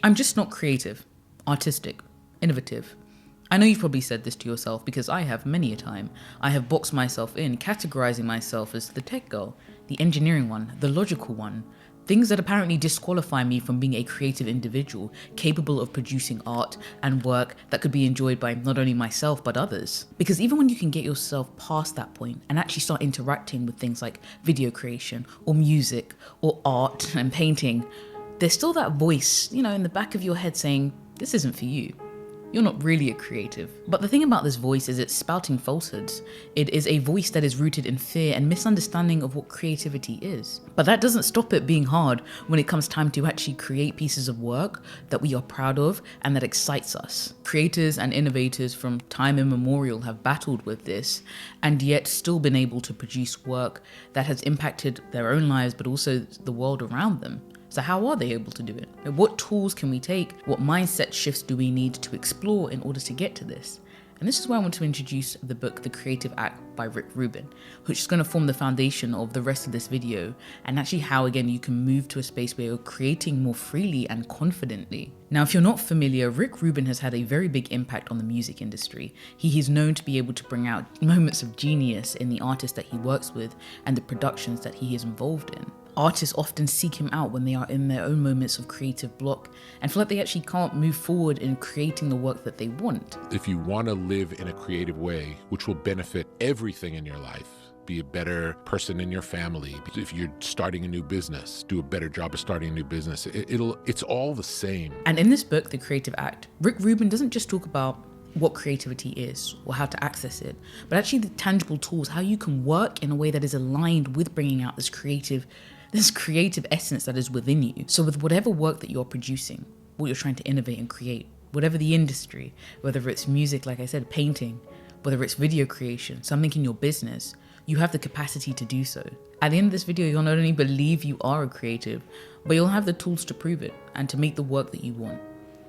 I'm just not creative, artistic, innovative. I know you've probably said this to yourself because I have many a time. I have boxed myself in, categorizing myself as the tech girl, the engineering one, the logical one. Things that apparently disqualify me from being a creative individual, capable of producing art and work that could be enjoyed by not only myself but others. Because even when you can get yourself past that point and actually start interacting with things like video creation or music or art and painting, there's still that voice, in the back of your head saying, this isn't for you. You're not really a creative. But the thing about this voice is it's spouting falsehoods. It is a voice that is rooted in fear and misunderstanding of what creativity is. But that doesn't stop it being hard when it comes time to actually create pieces of work that we are proud of and that excites us. Creators and innovators from time immemorial have battled with this and yet still been able to produce work that has impacted their own lives but also the world around them. So how are they able to do it? What tools can we take? What mindset shifts do we need to explore in order to get to this? And this is why I want to introduce the book, The Creative Act by Rubin, which is going to form the foundation of the rest of this video and actually how, again, you can move to a space where you're creating more freely and confidently. Now, if you're not familiar, Rubin has had a very big impact on the music industry. He is known to be able to bring out moments of genius in the artists that he works with and the productions that he is involved in. Artists often seek him out when they are in their own moments of creative block and feel like they actually can't move forward in creating the work that they want. If you want to live in a creative way, which will benefit everything in your life, be a better person in your family. If you're starting a new business, do a better job of starting a new business. It's all the same. And in this book, The Creative Act, Rubin doesn't just talk about what creativity is or how to access it, but actually the tangible tools, how you can work in a way that is aligned with bringing out this creative essence that is within you. So with whatever work that you're producing, what you're trying to innovate and create, whatever the industry, whether it's music, like I said, painting, whether it's video creation, something in your business, you have the capacity to do so. At the end of this video, you'll not only believe you are a creative, but you'll have the tools to prove it and to make the work that you want.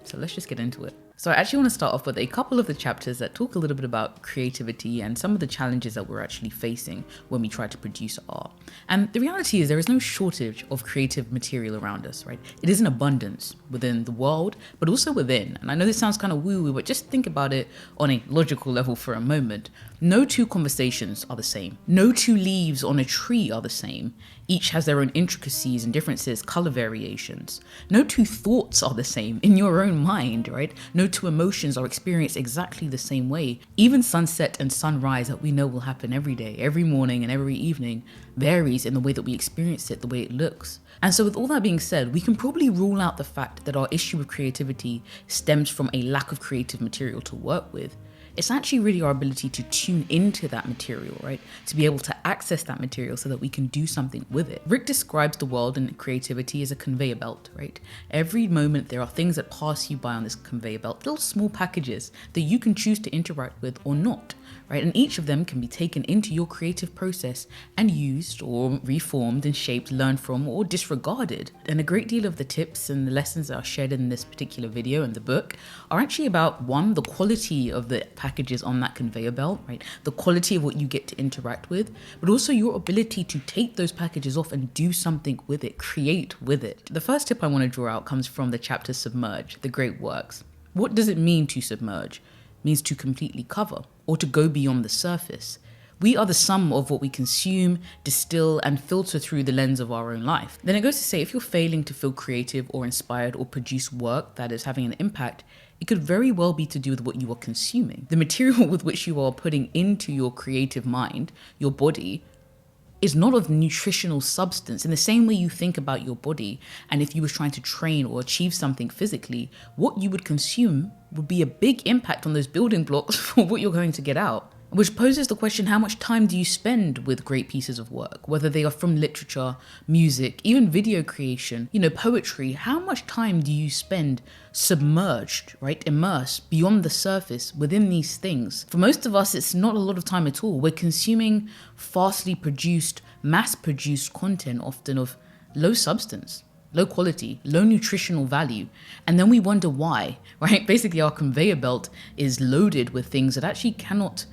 So let's just get into it. So I actually want to start off with a couple of the chapters that talk a little bit about creativity and some of the challenges that we're actually facing when we try to produce art. And the reality is there is no shortage of creative material around us, right? It is in abundance within the world, but also within. And I know this sounds kind of woo-woo, but just think about it on a logical level for a moment. No two conversations are the same. No two leaves on a tree are the same. Each has their own intricacies and differences, color variations. No two thoughts are the same in your own mind, right? No two emotions are experienced exactly the same way. Even sunset and sunrise that we know will happen every day, every morning and every evening varies in the way that we experience it, the way it looks. And so with all that being said, we can probably rule out the fact that our issue with creativity stems from a lack of creative material to work with. It's actually really our ability to tune into that material, right? To be able to access that material so that we can do something with it. Rick describes the world and creativity as a conveyor belt, right? Every moment there are things that pass you by on this conveyor belt, little small packages that you can choose to interact with or not, right? And each of them can be taken into your creative process and used or reformed and shaped, learned from, or disregarded. And a great deal of the tips and the lessons that are shared in this particular video and the book are actually about, one, the quality of the packages on that conveyor belt, right? The quality of what you get to interact with, but also your ability to take those packages off and do something with it, create with it. The first tip I want to draw out comes from the chapter Submerge, the great works. What does it mean to submerge? It means to completely cover or to go beyond the surface. We are the sum of what we consume, distill, and filter through the lens of our own life. Then it goes to say, if you're failing to feel creative or inspired or produce work that is having an impact, it could very well be to do with what you are consuming. The material with which you are putting into your creative mind, your body, is not of nutritional substance. In the same way you think about your body, and if you were trying to train or achieve something physically, what you would consume would be a big impact on those building blocks for what you're going to get out. Which poses the question, how much time do you spend with great pieces of work? Whether they are from literature, music, even video creation, poetry, how much time do you spend submerged, right? Immersed beyond the surface within these things? For most of us, it's not a lot of time at all. We're consuming fastly produced, mass-produced content, often of low substance, low quality, low nutritional value. And then we wonder why, right? Basically, our conveyor belt is loaded with things that actually cannot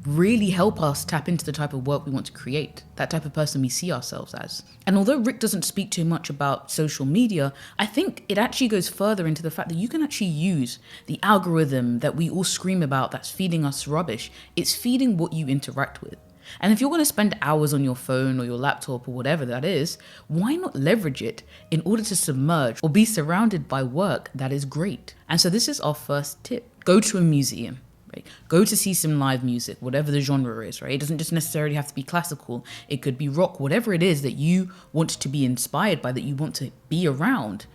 really help us tap into the type of work we want to create, that type of person we see ourselves as. And although Rick doesn't speak too much about social media, I think it actually goes further into the fact that you can actually use the algorithm that we all scream about that's feeding us rubbish. It's feeding what you interact with. And if you're going to spend hours on your phone or your laptop or whatever that is, why not leverage it in order to submerge or be surrounded by work that is great? And so this is our first tip. Go to a museum. Right? Go to see some live music, whatever the genre is, right? It doesn't just necessarily have to be classical. It could be rock, whatever it is that you want to be inspired by, that you want to be around.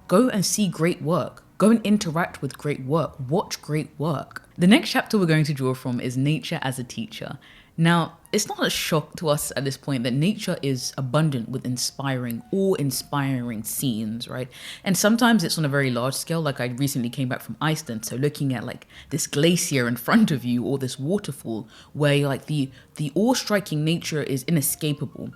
Go and see great work. Go and interact with great work. Watch great work. The next chapter we're going to draw from is nature as a teacher. Now, it's not a shock to us at this point that nature is abundant with awe-inspiring scenes, right? And sometimes it's on a very large scale, like I recently came back from Iceland, so looking at like this glacier in front of you or this waterfall where like the awe-striking nature is inescapable.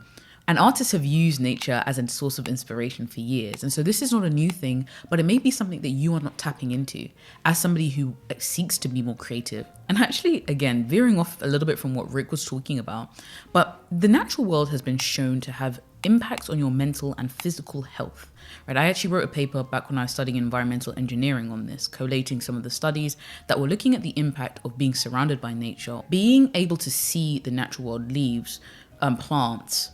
And artists have used nature as a source of inspiration for years. And so this is not a new thing, but it may be something that you are not tapping into as somebody who seeks to be more creative. And actually, again, veering off a little bit from what Rick was talking about, but the natural world has been shown to have impacts on your mental and physical health. Right? I actually wrote a paper back when I was studying environmental engineering on this, collating some of the studies that were looking at the impact of being surrounded by nature, being able to see the natural world, leaves, plants,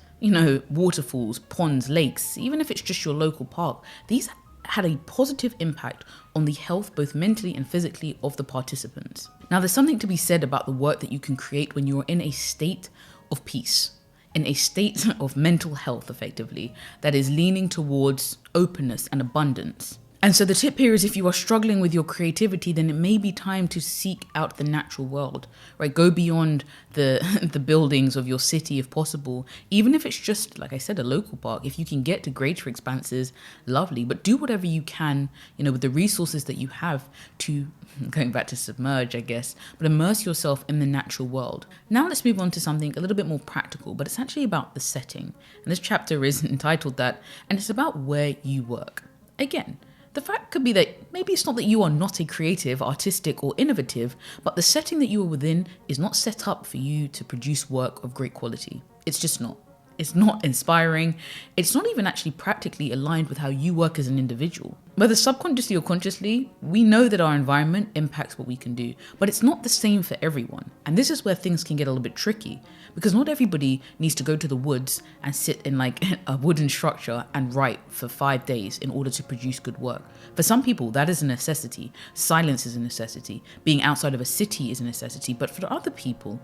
waterfalls, ponds, lakes, even if it's just your local park. These had a positive impact on the health, both mentally and physically, of the participants. Now, there's something to be said about the work that you can create when you're in a state of peace, in a state of mental health, effectively, that is leaning towards openness and abundance. And so the tip here is, if you are struggling with your creativity, then it may be time to seek out the natural world, right? Go beyond the buildings of your city if possible. Even if it's just, like I said, a local park, if you can get to greater expanses, lovely. But do whatever you can, with the resources that you have to, going back to submerge, I guess, but immerse yourself in the natural world. Now let's move on to something a little bit more practical, but it's actually about the setting. And this chapter is entitled that, and it's about where you work. Again, the fact could be that maybe it's not that you are not a creative, artistic, or innovative, but the setting that you are within is not set up for you to produce work of great quality. It's just not. It's not inspiring. It's not even actually practically aligned with how you work as an individual. Whether subconsciously or consciously, we know that our environment impacts what we can do, but it's not the same for everyone. And this is where things can get a little bit tricky, because not everybody needs to go to the woods and sit in like a wooden structure and write for 5 days in order to produce good work. For some people, that is a necessity. Silence is a necessity. Being outside of a city is a necessity. But for other people,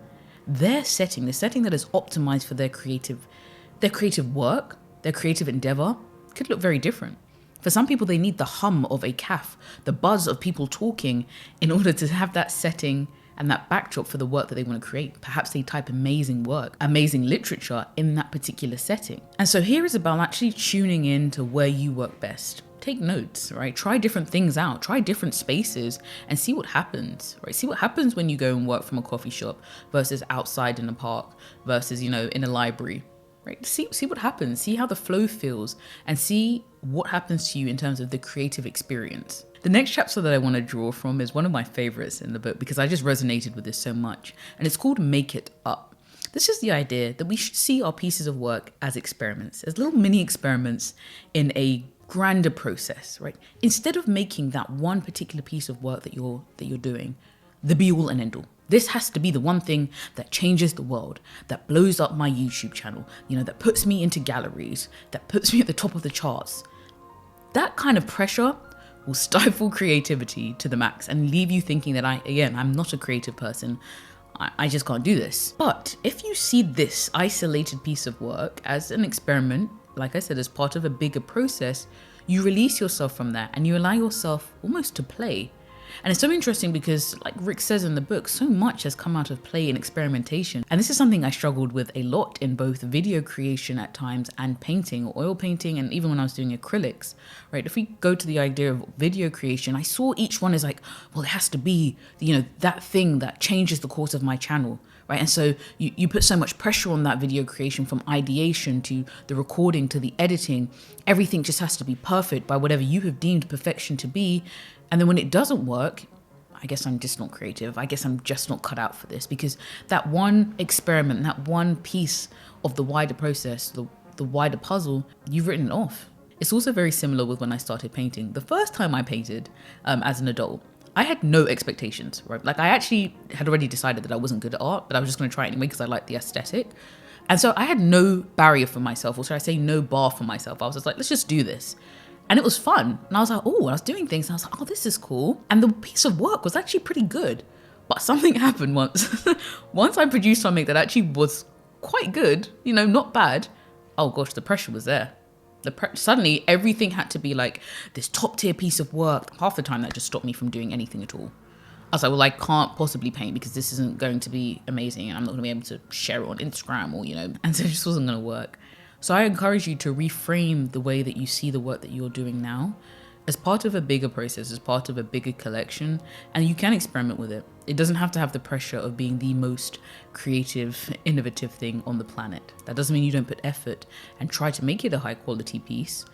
their setting, the setting that is optimized for their creative work, their creative endeavor, could look very different. For some people, they need the hum of a cafe, the buzz of people talking in order to have that setting and that backdrop for the work that they want to create. Perhaps they type amazing work, amazing literature in that particular setting. And so here is about actually tuning in to where you work best. Take notes, right? Try different things out, try different spaces and see what happens, right? See what happens when you go and work from a coffee shop versus outside in a park versus, in a library. Right? See what happens, see how the flow feels, and see what happens to you in terms of the creative experience. The next chapter that I want to draw from is one of my favorites in the book because I just resonated with this so much, and it's called Make It Up. This is the idea that we should see our pieces of work as experiments, as little mini experiments in a grander process, right? Instead of making that one particular piece of work that you're doing the be all and end all. This has to be the one thing that changes the world, that blows up my YouTube channel, that puts me into galleries, that puts me at the top of the charts. That kind of pressure will stifle creativity to the max and leave you thinking that I'm not a creative person. I just can't do this. But if you see this isolated piece of work as an experiment, like I said, as part of a bigger process, you release yourself from that and you allow yourself almost to play. And it's so interesting because, like Rick says in the book, so much has come out of play and experimentation. And this is something I struggled with a lot in both video creation at times and painting, or oil painting, and even when I was doing acrylics, right? If we go to the idea of video creation, I saw each one as like, well, it has to be, that thing that changes the course of my channel, right? And so you put so much pressure on that video creation, from ideation to the recording to the editing. Everything just has to be perfect by whatever you have deemed perfection to be. And then when it doesn't work, I guess I'm just not creative. I guess I'm just not cut out for this, because that one experiment, that one piece of the wider process, the wider puzzle, you've written it off. It's also very similar with when I started painting. The first time I painted as an adult, I had no expectations, right? Like, I actually had already decided that I wasn't good at art, but I was just going to try it anyway because I liked the aesthetic. And so I had no barrier for myself, or should I say no bar for myself. I was just like, let's just do this. And it was fun. And I was like, oh, I was doing things. And I was like, oh, this is cool. And the piece of work was actually pretty good. But something happened once. Once I produced something that actually was quite good, not bad. Oh gosh, the pressure was there. Suddenly everything had to be like this top tier piece of work. Half the time that just stopped me from doing anything at all. I was like, well, I can't possibly paint because this isn't going to be amazing and I'm not going to be able to share it on Instagram or, and so it just wasn't going to work. So I encourage you to reframe the way that you see the work that you're doing now as part of a bigger process, as part of a bigger collection, and you can experiment with it. It doesn't have to have the pressure of being the most creative, innovative thing on the planet. That doesn't mean you don't put effort and try to make it a high quality piece,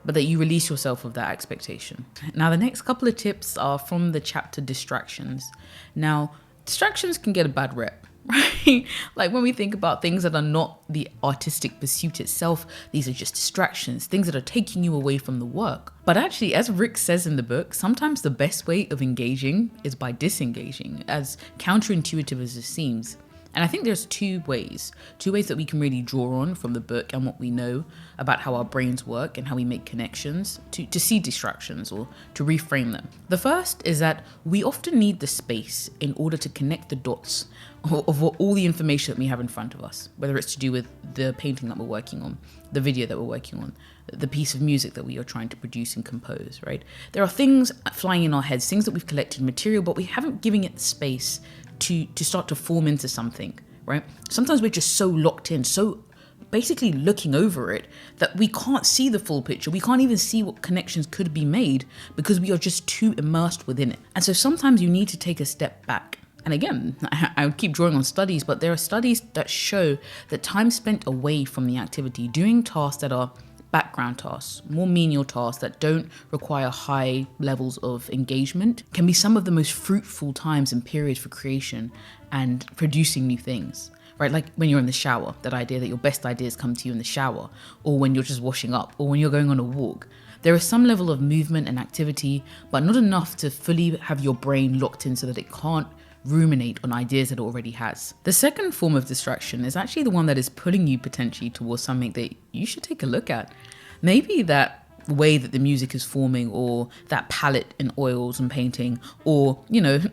but that you release yourself of that expectation. Now, the next couple of tips are from the chapter Distractions. Now, distractions can get a bad rep, right? Like, when we think about things that are not the artistic pursuit itself, these are just distractions, things that are taking you away from the work. But actually, as Rick says in the book, sometimes the best way of engaging is by disengaging, as counterintuitive as it seems. And I think there's two ways that we can really draw on from the book and what we know about how our brains work and how we make connections to see distractions or to reframe them. The first is that we often need the space in order to connect the dots of all the information that we have in front of us, whether it's to do with the painting that we're working on, the video that we're working on, the piece of music that we are trying to produce and compose, right? There are things flying in our heads, things that we've collected material, but we haven't given it the space to start to form into something, right? Sometimes we're just so locked in, so basically looking over it, that we can't see the full picture. We can't even see what connections could be made because we are just too immersed within it. And so sometimes you need to take a step back. And again, I keep drawing on studies, but there are studies that show that time spent away from the activity, doing tasks that are background tasks, more menial tasks that don't require high levels of engagement, can be some of the most fruitful times and periods for creation and producing new things, right? Like when you're in the shower, that idea that your best ideas come to you in the shower, or when you're just washing up, or when you're going on a walk. There is some level of movement and activity, but not enough to fully have your brain locked in so that it can't ruminate on ideas that it already has. The second form of distraction is actually the one that is pulling you potentially towards something that you should take a look at. Maybe that way that the music is forming, or that palette in oils and painting, or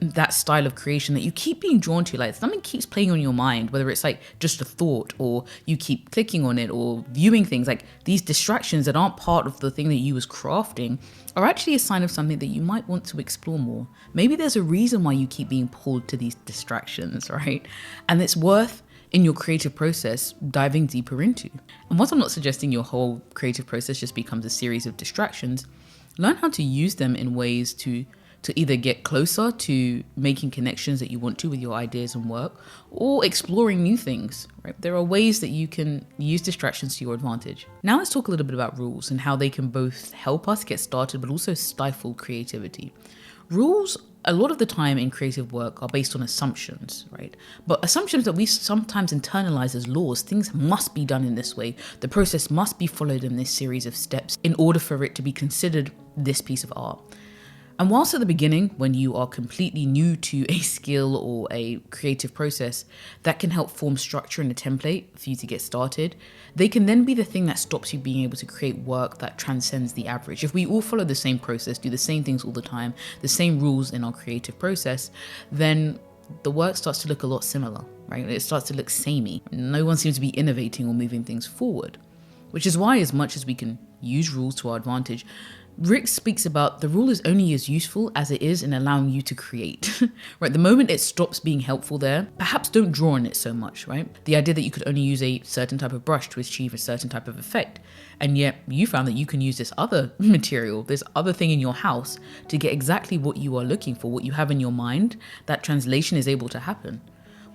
that style of creation that you keep being drawn to. Like, something keeps playing on your mind, whether it's like just a thought, or you keep clicking on it, or viewing things. Like, these distractions that aren't part of the thing that you was crafting are actually a sign of something that you might want to explore more. Maybe there's a reason why you keep being pulled to these distractions, right? And it's worth, in your creative process, diving deeper into. And whilst I'm not suggesting your whole creative process just becomes a series of distractions, learn how to use them in ways to either get closer to making connections that you want to with your ideas and work, or exploring new things, right? There are ways that you can use distractions to your advantage. Now let's talk a little bit about rules and how they can both help us get started, but also stifle creativity. Rules, a lot of the time in creative work, are based on assumptions, right? But assumptions that we sometimes internalize as laws. Things must be done in this way. The process must be followed in this series of steps in order for it to be considered this piece of art. And whilst at the beginning, when you are completely new to a skill or a creative process, that can help form structure and a template for you to get started, they can then be the thing that stops you being able to create work that transcends the average. If we all follow the same process, do the same things all the time, the same rules in our creative process, then the work starts to look a lot similar, right? It starts to look samey. No one seems to be innovating or moving things forward, which is why, as much as we can use rules to our advantage, Rick speaks about the rule is only as useful as it is in allowing you to create, right? The moment it stops being helpful there, perhaps don't draw on it so much, right? The idea that you could only use a certain type of brush to achieve a certain type of effect. And yet you found that you can use this other material, this other thing in your house to get exactly what you are looking for, what you have in your mind. That translation is able to happen.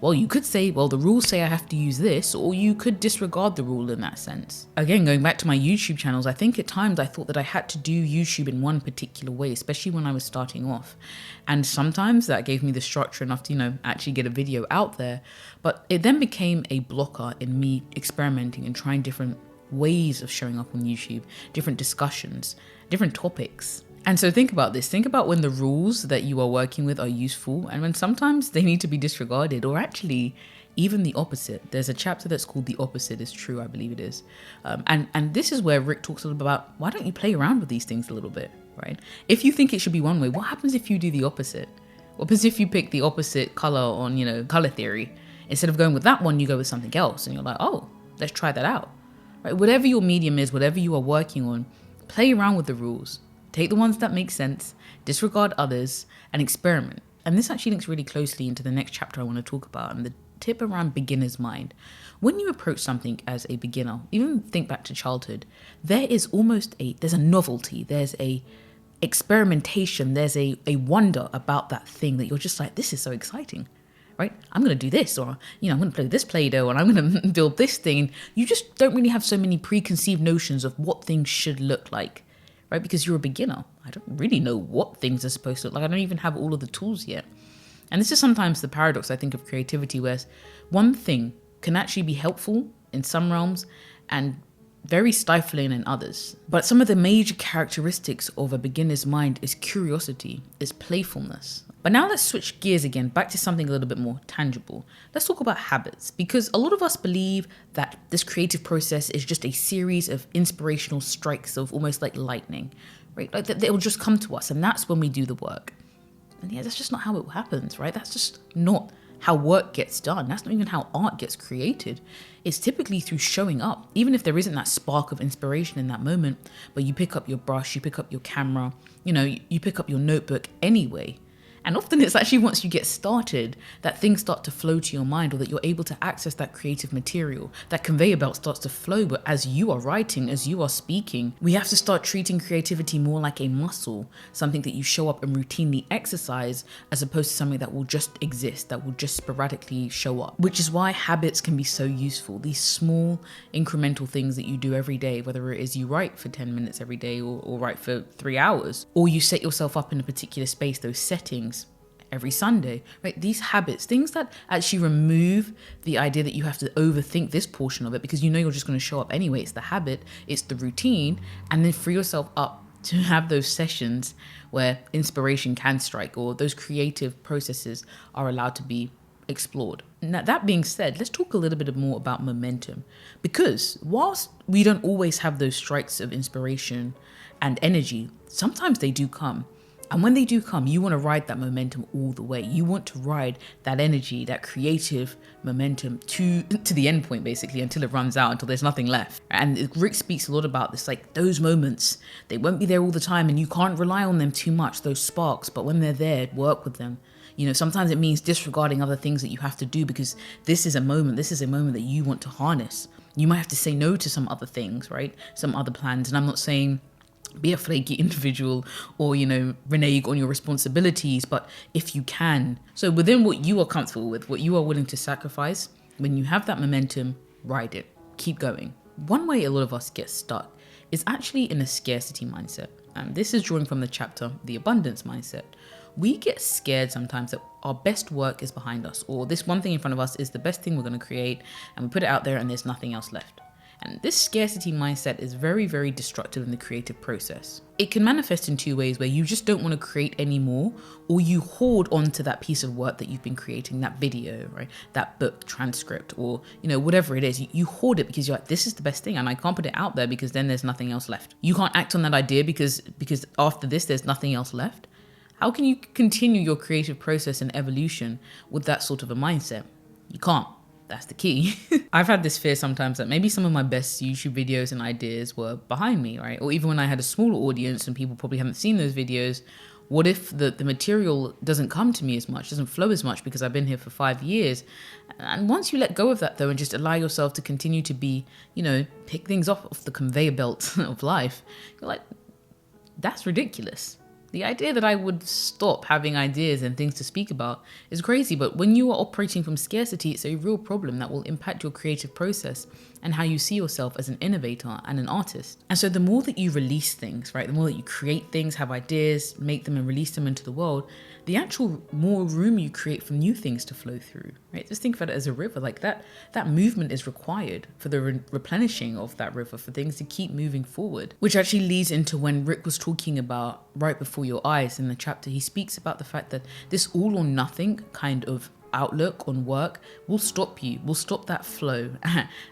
Well, you could say, well, the rules say I have to use this, or you could disregard the rule in that sense. Again, going back to my YouTube channels, I think at times I thought that I had to do YouTube in one particular way, especially when I was starting off. And sometimes that gave me the structure enough to, actually get a video out there. But it then became a blocker in me experimenting and trying different ways of showing up on YouTube, different discussions, different topics. And so think about this. Think about when the rules that you are working with are useful and when sometimes they need to be disregarded, or actually even the opposite. There's a chapter that's called The Opposite is True, I believe it is. And this is where Rick talks a little about, why don't you play around with these things a little bit, right? If you think it should be one way, what happens if you do the opposite? What happens if you pick the opposite color on, color theory? Instead of going with that one, you go with something else. And you're like, oh, let's try that out. Right? Whatever your medium is, whatever you are working on, play around with the rules. Take the ones that make sense, disregard others, and experiment. And this actually links really closely into the next chapter I want to talk about, and the tip around beginner's mind. When you approach something as a beginner, even think back to childhood, there's a novelty, there's a experimentation, there's a wonder about that thing that you're just like, this is so exciting, right? I'm going to do this, or, I'm going to play this Play-Doh, and I'm going to build this thing. You just don't really have so many preconceived notions of what things should look like. Right? Because you're a beginner. I don't really know what things are supposed to look like. I don't even have all of the tools yet. And this is sometimes the paradox, I think, of creativity, where one thing can actually be helpful in some realms and very stifling in others. But some of the major characteristics of a beginner's mind is curiosity, is playfulness. But now let's switch gears again, back to something a little bit more tangible. Let's talk about habits, because a lot of us believe that this creative process is just a series of inspirational strikes of almost like lightning, right? Like that it will just come to us, and that's when we do the work. And yeah, that's just not how it happens, right? That's just not how work gets done. That's not even how art gets created. It's typically through showing up, even if there isn't that spark of inspiration in that moment, but you pick up your brush, you pick up your camera, you pick up your notebook anyway. And often it's actually once you get started that things start to flow to your mind, or that you're able to access that creative material. That conveyor belt starts to flow, but as you are writing, as you are speaking, we have to start treating creativity more like a muscle, something that you show up and routinely exercise, as opposed to something that will just exist, that will just sporadically show up. Which is why habits can be so useful. These small incremental things that you do every day, whether it is you write for 10 minutes every day or write for 3 hours, or you set yourself up in a particular space, those settings, every Sunday, right? These habits, things that actually remove the idea that you have to overthink this portion of it, because you're just going to show up anyway. It's the habit, it's the routine, and then free yourself up to have those sessions where inspiration can strike, or those creative processes are allowed to be explored. Now, that being said, let's talk a little bit more about momentum, because whilst we don't always have those strikes of inspiration and energy, sometimes they do come. And when they do come, you want to ride that momentum all the way. You want to ride that energy, that creative momentum to the end point, basically, until it runs out, until there's nothing left. And Rick speaks a lot about this, like those moments, they won't be there all the time, and you can't rely on them too much, those sparks. But when they're there, work with them. Sometimes it means disregarding other things that you have to do, because this is a moment that you want to harness. You might have to say no to some other things, right? Some other plans. And I'm not saying be a flaky individual or, renege on your responsibilities, but if you can. So within what you are comfortable with, what you are willing to sacrifice, when you have that momentum, ride it, keep going. One way a lot of us get stuck is actually in a scarcity mindset. And this is drawing from the chapter, The Abundance Mindset. We get scared sometimes that our best work is behind us, or this one thing in front of us is the best thing we're going to create, and we put it out there and there's nothing else left. And this scarcity mindset is very, very destructive in the creative process. It can manifest in two ways, where you just don't want to create anymore, or you hoard onto that piece of work that you've been creating, that video, right? That book transcript, or, whatever it is. You hoard it because you're like, this is the best thing and I can't put it out there because then there's nothing else left. You can't act on that idea because after this, there's nothing else left. How can you continue your creative process and evolution with that sort of a mindset? You can't. That's the key. I've had this fear sometimes that maybe some of my best YouTube videos and ideas were behind me, right? Or even when I had a smaller audience and people probably haven't seen those videos, what if the material doesn't come to me as much, doesn't flow as much because I've been here for 5 years? And once you let go of that though, and just allow yourself to continue to be, pick things off the conveyor belt of life, you're like, that's ridiculous. The idea that I would stop having ideas and things to speak about is crazy, but when you are operating from scarcity, it's a real problem that will impact your creative process and how you see yourself as an innovator and an artist. And so the more that you release things, right, the more that you create things, have ideas, make them and release them into the world, the actual more room you create for new things to flow through, right? Just think about it as a river. Like that movement is required for the replenishing of that river, for things to keep moving forward, which actually leads into when Rick was talking about right before your eyes in the chapter. He speaks about the fact that this all or nothing kind of outlook on work will stop you, will stop that flow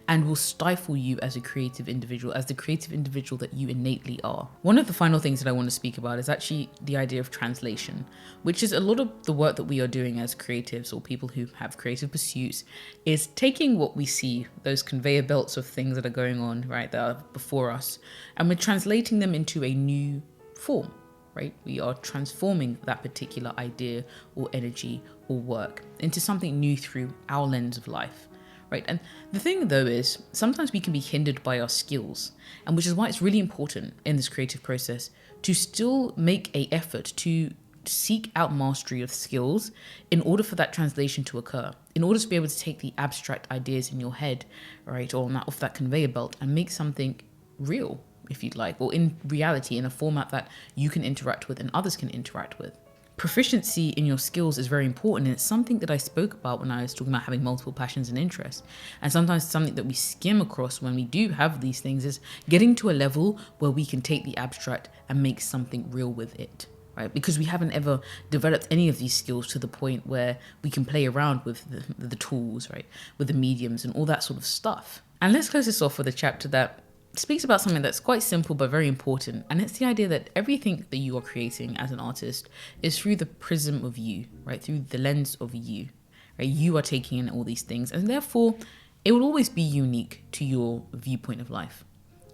and will stifle you as a creative individual, as the creative individual that you innately are. One of the final things that I want to speak about is actually the idea of translation, which is a lot of the work that we are doing as creatives or people who have creative pursuits, is taking what we see, those conveyor belts of things that are going on, right, that are before us, and we're translating them into a new form. Right? We are transforming that particular idea or energy or work into something new through our lens of life, right? And the thing though is sometimes we can be hindered by our skills, and which is why it's really important in this creative process to still make an effort to seek out mastery of skills in order for that translation to occur, in order to be able to take the abstract ideas in your head, right, or off that conveyor belt and make something real, if you'd like, or in reality, in a format that you can interact with and others can interact with. Proficiency in your skills is very important, and it's something that I spoke about when I was talking about having multiple passions and interests. And sometimes something that we skim across when we do have these things is getting to a level where we can take the abstract and make something real with it, right? Because we haven't ever developed any of these skills to the point where we can play around with the tools, right, with the mediums and all that sort of stuff. And let's close this off with a chapter that speaks about something that's quite simple but very important, and it's the idea that everything that you are creating as an artist is through the prism of you, right, through the lens of you, right? You are taking in all these things, and therefore it will always be unique to your viewpoint of life.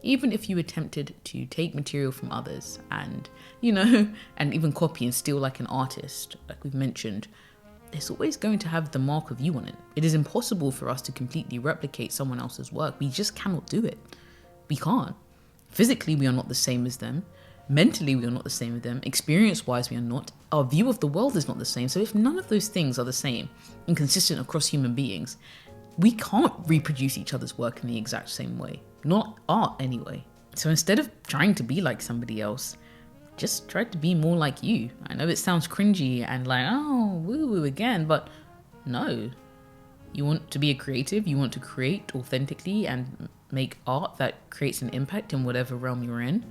Even if you attempted to take material from others and, and even copy and steal like an artist, like we've mentioned, it's always going to have the mark of you on it. It is impossible for us to completely replicate someone else's work. We just cannot do it. We can't. Physically, we are not the same as them. Mentally, we are not the same as them. Experience-wise, we are not. Our view of the world is not the same. So if none of those things are the same and consistent across human beings, we can't reproduce each other's work in the exact same way. Not art, anyway. So instead of trying to be like somebody else, just try to be more like you. I know it sounds cringy and like, oh, woo-woo again, but no. You want to be a creative, you want to create authentically and make art that creates an impact in whatever realm you're in,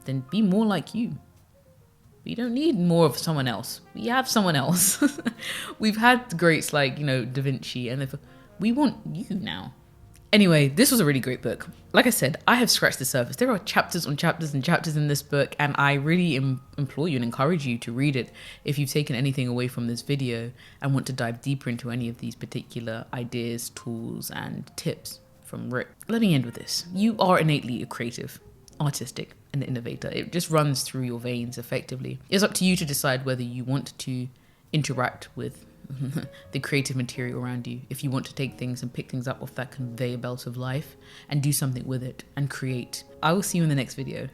then be more like you. We don't need more of someone else. We have someone else. We've had greats like, Da Vinci, and we want you now. Anyway, this was a really great book. Like I said, I have scratched the surface. There are chapters on chapters and chapters in this book, and I really implore you and encourage you to read it if you've taken anything away from this video and want to dive deeper into any of these particular ideas, tools, and tips from Rick. Let me end with this. You are innately a creative, artistic, and innovator. It just runs through your veins effectively. It's up to you to decide whether you want to interact with the creative material around you, if you want to take things and pick things up off that conveyor belt of life and do something with it and create. I will see you in the next video.